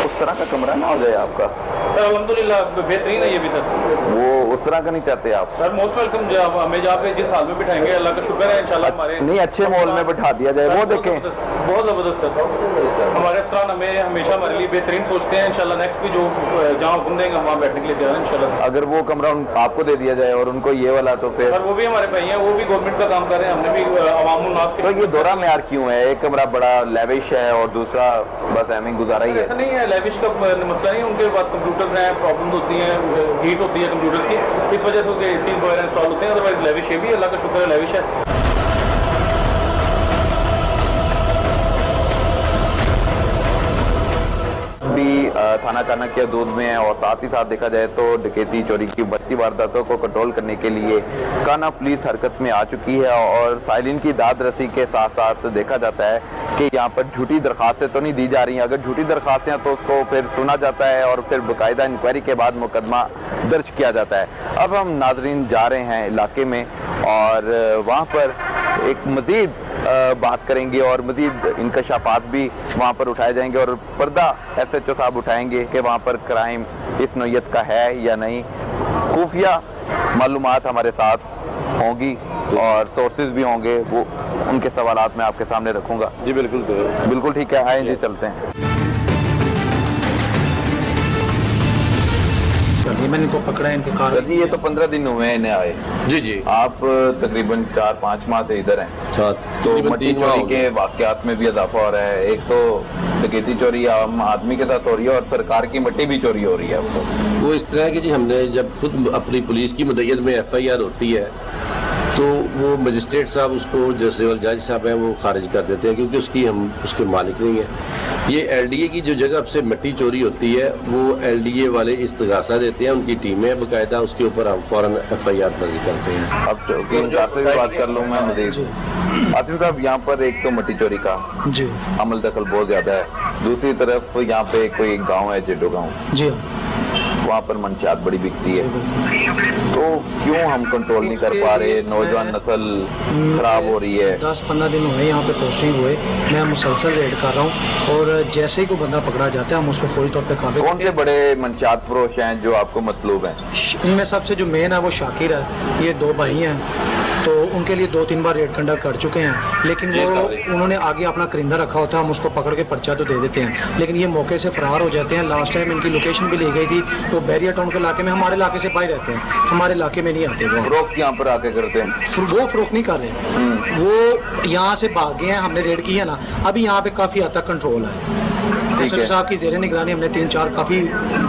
उस तरह का कमरा ना हो जाए आपका। सर अल्हम्दुलिल्लाह बेहतरीन है ये भी सर। वो उस तरह का नहीं चाहते आप? सर मोस्ट वेलकम, हमें जहाँ पे जिस हाल में बिठाएंगे अल्लाह का शुक्र है इंशाल्लाह हमारे नहीं अच्छे मॉल में बैठा दिया जाए, वो देखें। बहुत ज़बरदस्त सर, हमारे अफसरान हमें हमेशा हमारे लिए बेहतरीन सोचते हैं। इंशाल्लाह नेक्स्ट भी जो जहाँ हुक्म देंगे हम वहाँ बैठने के लिए तैयार हैं इंशाल्लाह। अगर वो कमरा आपको दे दिया जाए और उनको ये वाला, तो फिर सर वो भी हमारे भाई हैं, वो भी गवर्नमेंट का काम कर रहे हैं, हमने भी अवामुन्नास तो ये दोहरा मेयार क्यों है? एक कमरा बड़ा लेविश है और दूसरा बस एम गुजारा ही ऐसा है। नहीं है, लेविश का मसला नहीं है। उनके पास कंप्यूटर्स हैं, प्रॉब्लम्स होती हैं, हीट होती है कंप्यूटर्स की, इस वजह से उनके एसी वगैरह इंस्टॉल होते हैं। अदरवाइज लेविश ये भी अल्लाह का शुक्र है लेविश है। भी थाना चाणक्य दूध में है और साथ ही साथ देखा जाए तो डकैती चोरी की बढ़ती वारदातों को कंट्रोल करने के लिए काना पुलिस हरकत में आ चुकी है और साइलिन की दाद रसी के साथ साथ देखा जाता है कि यहाँ पर झूठी दरखास्तें तो नहीं दी जा रही। अगर झूठी दरखास्तें हैं तो उसको फिर सुना जाता है और फिर बाकायदा इंक्वायरी के बाद मुकदमा दर्ज किया जाता है। अब हम नाजरीन जा रहे हैं इलाके में और वहाँ पर एक मजीद बात करेंगे और मजीद इंकशाफात भी वहाँ पर उठाए जाएंगे और पर्दा एसएचओ साहब उठाएंगे कि वहाँ पर क्राइम इस नौयत का है या नहीं। खुफिया मालूमात हमारे साथ होंगी और सोर्सेज भी होंगे, वो उनके सवालात मैं आपके सामने रखूंगा। जी बिल्कुल बिल्कुल ठीक है, आए जी चलते हैं। ट्राली है। मैंने इनको पकड़ा है, इनके कार। सर जी ये तो 15 दिन हुए हैं इन्हें आए। जी जी। आप तकरीबन 4-5 माह से इधर हैं, तो मट्टी चोरी के वाकयात में भी इजाफा हो रहा है। एक तो डकैती चोरी आम आदमी के साथ हो रही है और सरकार की मट्टी भी चोरी हो रही है। वो इस तरह की जी, हमने जब खुद अपनी पुलिस की मदयत में FIR होती है तो वो मजिस्ट्रेट साहब उसको जो सिविल जज साहब हैं वो खारिज कर देते हैं, क्योंकि उसके मालिक नहीं है। ये LDA की जो जगह से मिट्टी चोरी होती है वो LDA वाले इस्तगासा देते हैं, उनकी टीमें बाकायदा, उसके ऊपर हम फौरन FIR दर्ज करते हैं। अब आपसे भी बात कर लूँ मैं मजीद। आतिफ साहब यहाँ पर एक तो मिट्टी चोरी का जी अमल दखल बहुत ज्यादा है, दूसरी तरफ यहाँ पे कोई गाँव है जेडो गाँव, जी वहाँ पर मंशियात बड़ी बिकती है, तो क्यों हम कंट्रोल नहीं कर पा रहे? नौजवान नस्ल खराब हो रही है। 10-15 दिन हुए यहाँ पे पोस्टिंग हुए, मैं मुसलसल रेड कर रहा हूँ और जैसे ही कोई बंदा पकड़ा जाता है हम उस पर फौरी तौर पे काफी। कौन से बड़े मंशियात फरोश हैं जो आपको मतलूब हैं? इनमें सबसे जो मेन है वो शाकिर है, ये 2 भाई हैं, तो उनके लिए 2-3 बार रेड कंडक्ट कर चुके हैं, लेकिन वो उन्होंने आगे अपना करिंदा रखा होता है, हम उसको पकड़ के पर्चा तो दे देते हैं, लेकिन ये मौके से फरार हो जाते हैं। लास्ट टाइम इनकी लोकेशन भी ली गई थी, तो बैरियर टाउन के इलाके में, हमारे इलाके से बाहर रहते हैं, हमारे इलाके में नहीं आते। वो फरोख्त यहाँ पर आके करते हैं, वो फरोख्त नहीं कर रहे, वो यहाँ से भाग गए हैं, हमने रेड की है ना, अभी यहाँ पे काफ़ी हद तक कंट्रोल है। एसएचओ साहब की ज़ेरे निगरानी हमने 3-4 काफ़ी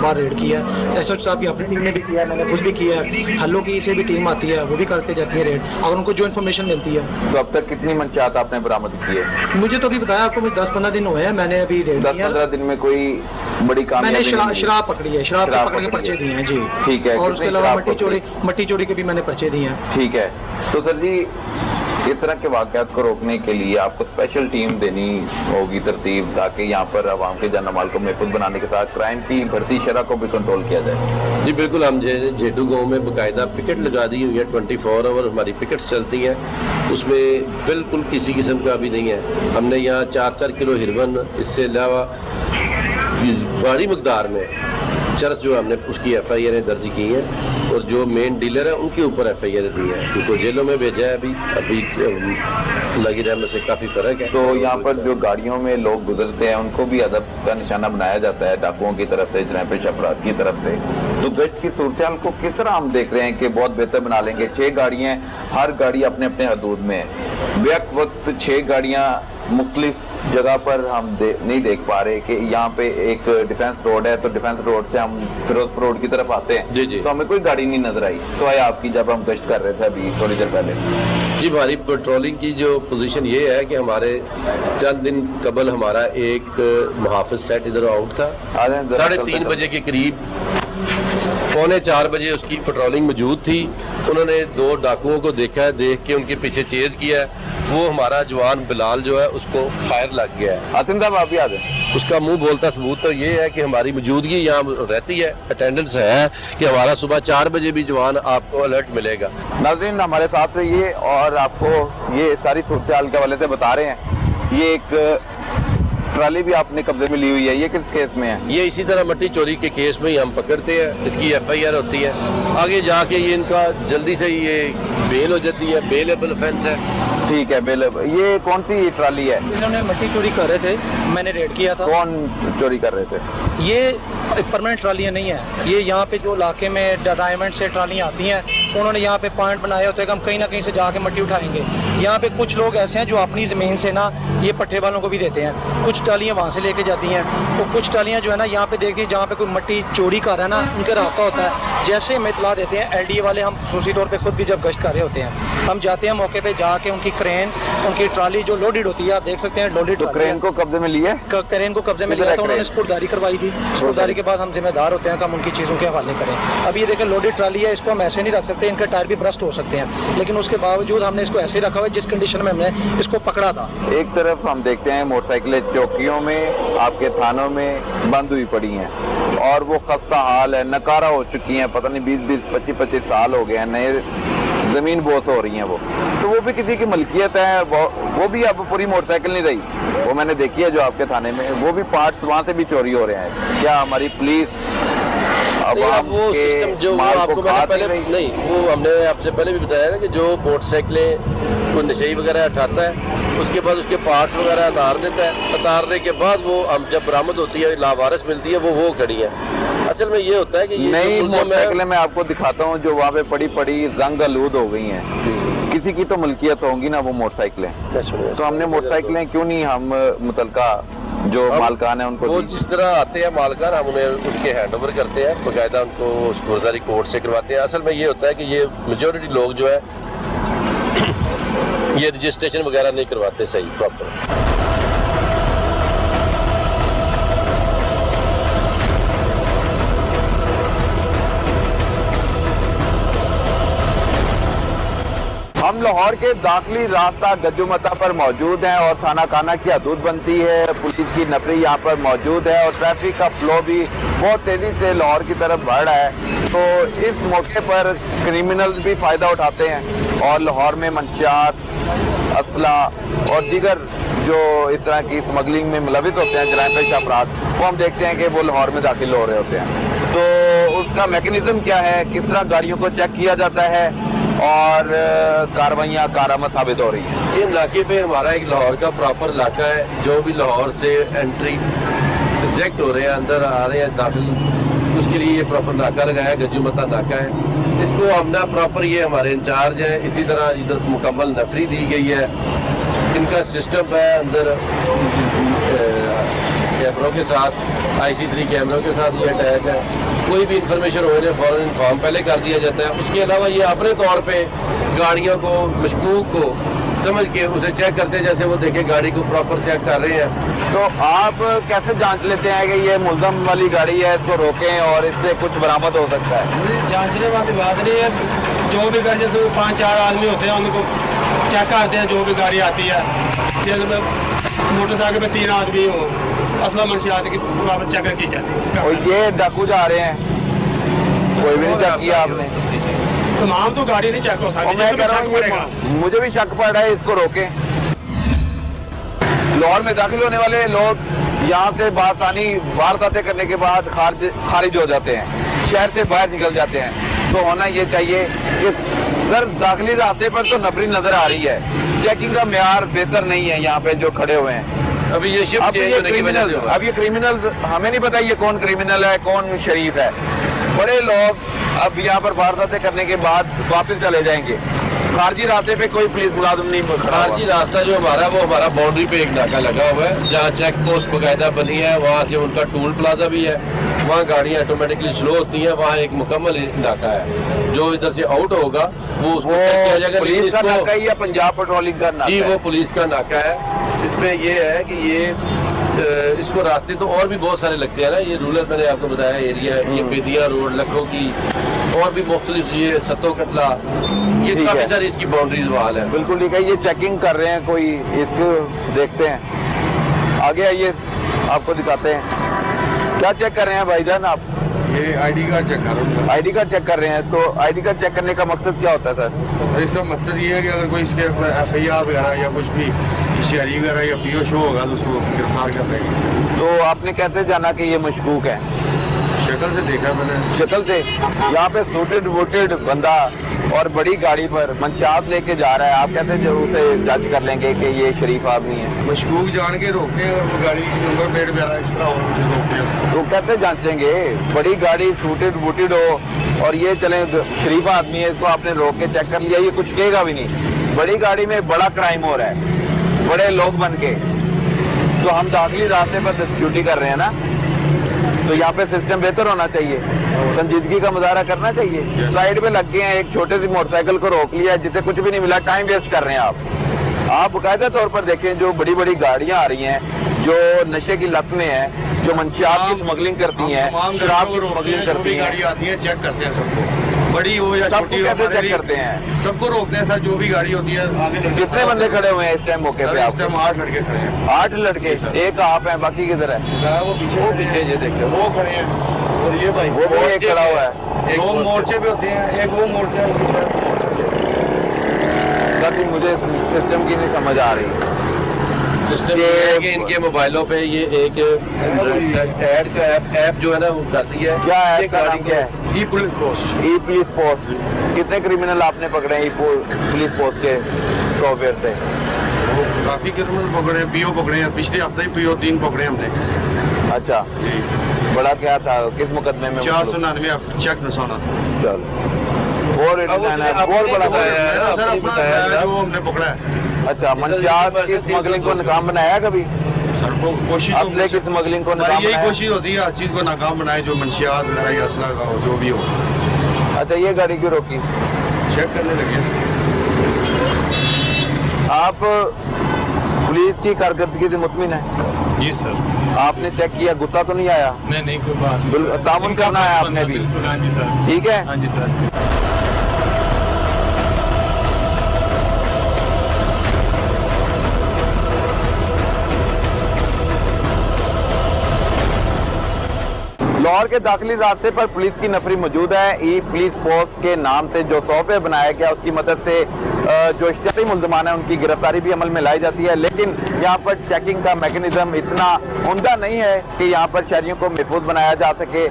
बार रेड किया है। एसएचओ साहब की अपनी टीम ने भी किया है, मैंने खुद भी किया है, हल्लों की से भी टीम आती है, वो भी करके जाती है रेड अगर उनको जो इन्फॉर्मेशन मिलती है। तो अब तक कितनी मंशियात आपने बरामद की है? मुझे तो अभी बताया आपको, 10-15 दिन हुए हैं, मैंने अभी रेड किया। 10-15 दिन में कोई बड़ी मैंने कामयाबी? शराब पकड़ी है, शराब पकड़ के पर्चे दिए हैं जी। ठीक है। और उसके अलावा मट्टी चोरी के भी मैंने पर्चे दिए हैं। ठीक है। तो सर जी इस तरह के वाकयात को रोकने के लिए आपको स्पेशल टीम देनी होगी तरतीब, ताकि यहाँ पर आवाम के जान माल को महफूज बनाने के साथ क्राइम की बढ़ती शरह को भी कंट्रोल किया जाए। जी बिल्कुल, हम जेडू गांव में बाकायदा पिकेट लगा दी हुई है, 24 आवर हमारी पिकेट्स चलती हैं, उसमें बिल्कुल किसी किस्म का भी नहीं है। हमने यहाँ 4-4 किलो हिरवन, इससे अलावा बड़ी मकदार में चरस जो हमने उसकी FIR दर्ज की हैं, और जो मेन डीलर है उनके ऊपर FIR दी है, उनको जेलों में भेजा है। अभी लगी रहमत से काफ़ी फ़र्क है। तो यहाँ पर जो गाड़ियों में लोग गुजरते हैं उनको भी अदब का निशाना बनाया जाता है डाकुओं की तरफ से, जनाब अपराध की तरफ से। तो गश्त की सूरत को किस तरह हम देख रहे हैं कि बहुत बेहतर बना लेंगे? 6 गाड़ियाँ, हर गाड़ी अपने अपने हदूद में है, बेक वक्त 6 गाड़ियाँ मुख्तलिफ जगह पर हम नहीं देख पा रहे कि यहाँ पे एक डिफेंस रोड है, तो डिफेंस रोड से हम फिरोजपुर रोड की तरफ आते हैं। जी जी। तो हमें कोई गाड़ी नहीं नजर आई, तो आया आपकी जब हम गश्त कर रहे थे अभी थोड़ी देर पहले। जी, हमारी पेट्रोलिंग की जो पोजीशन ये है कि हमारे चंद दिन कबल हमारा एक मुहाफिज सेट इधर आउट था, 3:30 बजे के करीब, 3:45 बजे उसकी पेट्रोलिंग मौजूद थी। उन्होंने 2 डाकुओं को देखा है, देख के उनके पीछे चेज किया है, वो हमारा जवान बिलाल जो है उसको फायर लग गया है। आतिम साहब आप याद है? उसका मुंह बोलता सबूत तो ये है कि हमारी मौजूदगी यहाँ रहती है, अटेंडेंस है कि हमारा सुबह 4 बजे भी जवान आपको अलर्ट मिलेगा। नाज़रीन हमारे साथ रहिए और आपको ये सारी सूरत हाल के हवाले से बता रहे हैं। ये एक ट्राली भी आपने कब्जे में ली हुई है, ये किस केस में है? ये इसी तरह मट्टी चोरी के केस में ही हम पकड़ते हैं, इसकी FIR होती है, आगे जाके ये इनका जल्दी से ये बेल हो जाती है, बेलेबल ऑफेंस है। ठीक है, बेलेबल। ये कौन सी ट्राली है? इन्होंने मट्टी चोरी कर रहे थे, मैंने रेड किया था। कौन चोरी कर रहे थे? ये परमानेंट ट्रालियाँ नहीं है, ये यहाँ पे जो इलाके में डायमंड से ट्रालियाँ आती हैं, उन्होंने यहाँ पे पॉइंट बनाए होते हैं कि हम कहीं ना कहीं से जाके मट्टी उठाएंगे। यहाँ पे कुछ लोग ऐसे हैं जो अपनी ज़मीन से ना ये पट्टे वालों को भी देते हैं, कुछ ट्रालियाँ वहाँ से लेके जाती हैं, तो कुछ ट्रालियाँ जो है ना यहाँ पे देखती है जहाँ पे कोई मट्टी चोरी कर रहा है ना, उनका रास्ता होता है, जैसे हमें इतला देते हैं LDA वाले, हम खसूसी तौर पर खुद भी जब गश्त कर रहे होते हैं, हम जाते हैं मौके पर जाके उनकी क्रेन, उनकी ट्राली जो लोडेड होती है, आप देख सकते हैं लोडेड। तो क्रेन को कब्जे में लिया? क्रेन को कब्जे में लिया था, उन्होंने स्पुर्दारी करवाई थी, स्पुर्दारी के बाद हम जिम्मेदार होते हैं कि हम उनकी चीज़ों के हवाले करें। अब ये देखें लोडेड ट्राली है, इसको हम ऐसे नहीं रख सकते, इनके टायर भी ब्रस्ट हो सकते हैं, लेकिन उसके बावजूद हमने इसको ऐसे रखा हुआ है जिस कंडीशन में हमने इसको पकड़ा था। एक तरफ हम देखते हैं मोटरसाइकिलें चौकियों में, आपके थानों में बंद हुई पड़ी हैं और वो खस्ता हाल है, नकारा हो चुकी हैं, पता नहीं 20-20, 25-25 साल हो गए हैं, नए जमीन बहुत हो रही है वो, तो वो भी किसी की मलकियत है, वो भी अब पूरी मोटरसाइकिल नहीं रही, वो मैंने देखी है जो आपके थाने में, वो भी पार्ट्स वहाँ से भी चोरी हो रहे हैं। क्या हमारी पुलिस वो सिस्टम जो वो आपको मैंने पहले नहीं, वो हमने आपसे पहले भी बताया ना कि जो मोटरसाइकिलें कोई नशे वगैरह उठाता है, उसके बाद उसके पार्ट्स वगैरह उतार देता है, उतारने के बाद वो हम जब बरामद होती है, लावारिस मिलती है, वो खड़ी है। असल में ये होता है कि ये नई जो मुल्ज़िम है- मोटरसाइकिलें मैं आपको दिखाता हूँ जो वहाँ पे पड़ी पड़ी जंग आलूद हो गई हैं। किसी की तो मलकियत होंगी ना वो मोटरसाइकिलें, तो हमने मोटरसाइकिलें क्यों नहीं हम मुतलका जो मालकान है उनको वो दी? जिस तरह आते हैं मालकान, हम उन्हें उनके हैंड ओवर करते हैं, बाकायदा उनको स्पुर्दारी कोर्ट से करवाते हैं। असल में ये होता है कि ये मेजॉरिटी लोग जो है ये रजिस्ट्रेशन वगैरह नहीं करवाते सही प्रॉपर। हम लाहौर के दाखिली रास्ता गजुमता पर मौजूद हैं और थाना काना की हदूद बनती है। पुलिस की नफरी यहाँ पर मौजूद है और ट्रैफिक का फ्लो भी बहुत तेजी से लाहौर की तरफ बढ़ रहा है। तो इस मौके पर क्रिमिनल्स भी फायदा उठाते हैं और लाहौर में मंशियात, असला और दीगर जो इस तरह की स्मगलिंग में मुलविस होते हैं जराइम अपराध, वो हम देखते हैं कि वो लाहौर में दाखिल हो रहे होते हैं। तो उसका मैकेनिज्म क्या है, किस तरह गाड़ियों को चेक किया जाता है और कार्रवाइयाँ कारामद साबित हो रही हैं। ये नाके पे हमारा एक लाहौर का प्रॉपर इलाका है, जो भी लाहौर से एंट्री एग्जैक्ट हो रहे हैं, अंदर आ रहे हैं दाखिल, उसके लिए ये प्रॉपर नाका लगाया है, गजुमता नाका है। इसको हमने प्रॉपर, ये हमारे इंचार्ज हैं, इसी तरह इधर मुकम्मल नफरी दी गई है। इनका सिस्टम है अंदर कैमरों के साथ, IC3 कैमरों के साथ ये अटैच है। कोई भी इंफॉर्मेशन हो इन्हें फौरन इन्फॉर्म पहले कर दिया जाता है। उसके अलावा ये अपने तौर पे गाड़ियों को, मशकूक को समझ के उसे चेक करते हैं, जैसे वो देखे गाड़ी को प्रॉपर चेक कर रहे हैं। तो आप कैसे जांच लेते हैं कि ये मुल्ज़म वाली गाड़ी है, इसको रोकें और इससे कुछ बरामद हो सकता है? जांचने वाली बात नहीं है, जो भी गाड़ी, जैसे 5-4 आदमी होते हैं उनको चेक करते हैं जो भी गाड़ी आती है। जैसे मोटरसाइकिल पे 3 आदमी हो, असला मंशियात की वापस चेक की जाती है। और ये डाकू जा रहे हैं, कोई भी नहीं चेक किया आपने? तमाम तो गाड़ी नहीं चेक हो और सकती, मैं कह रहा हूँ पड़ेगा। मुझे भी शक पड़ रहा है, इसको रोकें। लाहौर में दाखिल होने वाले लोग यहाँ से बासानी वारदातें करने के बाद खारिज हो जाते हैं, शहर से बाहर निकल जाते हैं। तो होना ये चाहिए कि सर दाखिली रास्ते पर तो नफरी नजर आ रही है, चेकिंग का मेयार बेहतर नहीं है यहाँ पे जो खड़े हुए हैं। अभी ये शिफ्ट चेंज होने की वजह से हुआ। अब ये क्रिमिनल, हमें नहीं पता ये कौन क्रिमिनल है कौन शरीफ है। बड़े लोग अब यहाँ पर वारदातें करने के बाद वापस चले जाएंगे। खारजी रास्ते पे कोई पुलिस मुलाजिम नहीं खड़ा हुआ। खारजी रास्ता जो हमारा, वो हमारा बाउंड्री पे एक नाका लगा हुआ है, जहाँ चेक पोस्ट बाकायदा बनी है। वहाँ से उनका टूल प्लाजा भी है, वहाँ गाड़ियाँ ऑटोमेटिकली स्लो होती हैं। वहाँ एक मुकम्मल नाका है, जो इधर से आउट होगा वो उसको चेक किया जाएगा। लेकिन पुलिस का इसको नाका है या पंजाब पेट्रोलिंग का नाका जी, है? वो पुलिस का नाका है। इसमें ये है कि ये इसको रास्ते तो और भी बहुत सारे लगते हैं ना, ये रूरल मैंने आपको बताया एरिया, ये बेदिया रोड, लखों की और भी मुख्तलिफ, ये सत्तो कतला, ये ठीक काफी है। सारी इसकी बाउंड्रीज वाल है। बिल्कुल ठीक है। ये चेकिंग कर रहे हैं कोई, इसको देखते हैं। आगे आइए, आपको दिखाते हैं क्या चेक कर रहे हैं भाईजान आप? ये आईडी कार्ड चेक कर रहा हूँ। आईडी कार्ड चेक कर रहे हैं। तो आईडी कार्ड चेक करने का मकसद क्या होता है सर? इसका मकसद ये है कि अगर कोई इसके ऊपर FIR वगैरह या कुछ भी शहरी वगैरह या PO शो होगा तो उसको गिरफ्तार कर लेंगे। तो आपने कैसे जाना कि ये मशकूक है? शक्ल से देखा मैंने। शक्ल से? यहाँ पे सूटेड वूटेड बंदा और बड़ी गाड़ी पर मंशियात लेके जा रहा है, आप कैसे जो उसे जज कर लेंगे कि ये शरीफ आदमी है? मशकूक जान के रोकते हैं, वो गाड़ी की नंबर प्लेट वगैरह इस तरह रोकते हैं। तो कैसे जांचेंगे? बड़ी गाड़ी सूटेड वूटेड हो और ये चले शरीफ आदमी है, इसको आपने रोक के चेक कर लिया, ये कुछ कहेगा भी नहीं। बड़ी गाड़ी में बड़ा क्राइम हो रहा है, बड़े लोग बन के। तो हम दाखिली रास्ते पर ड्यूटी कर रहे हैं ना, तो यहाँ पे सिस्टम बेहतर होना चाहिए, संजीदगी का मुजाहरा करना चाहिए। साइड पे लग गए हैं, एक छोटे सी मोटरसाइकिल को रोक लिया जिसे कुछ भी नहीं मिला, टाइम वेस्ट कर रहे हैं आप बाकायदा तौर पर देखें, जो बड़ी बड़ी गाड़ियां आ रही हैं जो नशे की लत में है, जो मंशियात की स्मगलिंग करती हैं, शराब की स्मगलिंग करती हैं, गाड़ी आती है चेक करते हैं सबको, बड़ी हो या सबको छोटी हो, कैसे हमारे चेक लिए करते हैं? सबको रोकते हैं सर, जो भी गाड़ी होती है आगे लड़के कितने बंदे खड़े हुए हैं इस टाइम मौके सर, पे? इस आप टाइम 8 लड़के खड़े हैं। 8 लड़के, एक आप हैं, बाकी किधर है? वो पीछे वो खड़े पीछे, हैं, ये देखिए, वो खड़े हैं और ये भाई वो भी एक खड़ा हुआ है। दो मोर्चे पे होते हैं, एक वो मोर्चा है, दूसरा बाकी मुझे सिस्टम की नहीं समझ आ रही। सिस्टम ये है कि इनके मोबाइलों पे ये एक ऐड का ऐप जो है ना वो कर दिया है। क्या है? ये इसका नाम गाड़ी क्या है? ई पुलिस पोस्ट। ई पुलिस पोस्ट। कितने क्रिमिनल आपने पकड़े हैं ई पुलिस पोस्ट के सॉफ्टवेयर से? काफी क्रिमिनल पकड़े हैं, PO पकड़े हैं, पिछले हफ्ते ही PO 3 पकड़े हमने। अच्छा, जी बड़ा क्या था, किस मुकदमे में? 499 चेक नुकसाना था। चलो और बहुत बड़ा मेरा सर अपना बताया जो हमने पकड़ा है। अच्छा, मंशियात की स्मगलिंग को नाकाम बनाया कभी? सर को कोशिश तो असले की स्मगलिंग को नाकाम हमारी यही बनाया? कोशिश होती है हर चीज़ को नाकाम बनाए, जो मंशियात वगैरह या असला का हो जो भी हो। अच्छा, ये गाड़ी क्यों रोकी? चेक करने लगे सर। आप पुलिस की कारकर्दगी से मुतमिन है? जी सर। आपने चेक किया, गुस्सा तो नहीं आया? नहीं कोई बात नहीं। तामुन करना है आपने भी? बिल्कुल, हाँ जी सर। ठीक है। हाँ जी सर। लाहौर के दाखिली रास्ते पर पुलिस की नफरी मौजूद है। ई पुलिस पोस्ट के नाम से जो सॉफ्टवेयर बनाया गया उसकी मदद से जो इश्तिहारी मुल्ज़मान है उनकी गिरफ्तारी भी अमल में लाई जाती है, लेकिन यहाँ पर चेकिंग का मैकेनिज्म इतना उम्दा नहीं है कि यहाँ पर शहरियों को महफूज बनाया जा सके,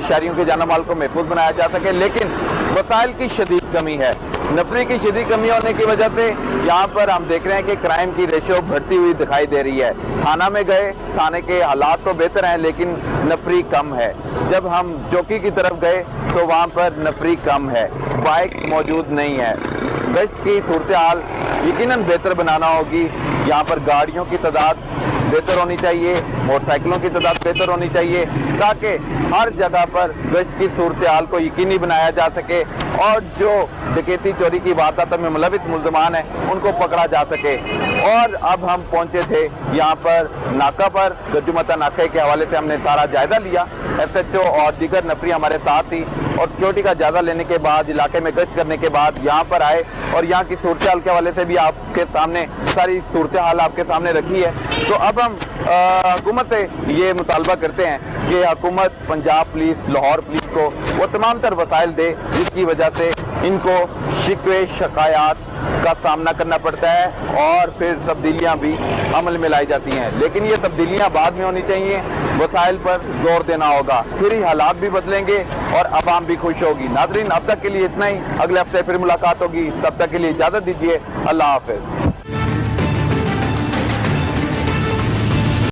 शहरियों के जान माल को महफूज बनाया जा सके। लेकिन वसाइल की शदीद कमी है, नफरी की शदीद कमी होने की वजह से यहाँ पर हम देख रहे हैं कि क्राइम की रेशो बढ़ती हुई दिखाई दे रही है। थाना में गए, थाने के हालात तो बेहतर हैं लेकिन नफरी कम है। जब हम चौकी की तरफ गए तो वहाँ पर नफरी कम है, बाइक मौजूद नहीं है। गश्त की सूरत हाल यकीनन बेहतर बनाना होगी। यहाँ पर गाड़ियों की तादाद बेहतर होनी चाहिए, मोटरसाइकिलों की तादाद बेहतर होनी चाहिए, ताकि हर जगह पर गश्त की सूरत हाल को यकीनी बनाया जा सके और जो डकैती चोरी की वारदातों में मुलविस मुल्ज़मान हैं उनको पकड़ा जा सके। और अब हम पहुंचे थे यहाँ पर नाका पर, गजुमता नाके के हवाले से हमने सारा जायजा लिया। SHO और दीगर नफरी हमारे साथ थी और सिक्योरिटी का जायजा लेने के बाद, इलाके में गश्त करने के बाद यहाँ पर आए और यहाँ की सूरत हाल के हवाले से भी आपके सामने सारी सूरत हाल आपके सामने रखी है। तो अब हम हुकूमत से ये मुतालबा करते हैं कि हुकूमत पंजाब पुलिस, लाहौर पुलिस को वो तमाम तर वसाइल दे जिसकी वजह से इनको शिकवे शिकायत का सामना करना पड़ता है और फिर तब्दीलियां भी अमल में लाई जाती हैं। लेकिन ये तब्दीलियां बाद में होनी चाहिए, वसाइल पर जोर देना होगा, फिर ही हालात भी बदलेंगे और आवाम भी खुश होगी। नाज़रीन, अब तक के लिए इतना ही, अगले हफ्ते फिर मुलाकात होगी, तब तक के लिए इजाज़त दीजिए। अल्लाह हाफ़िज़।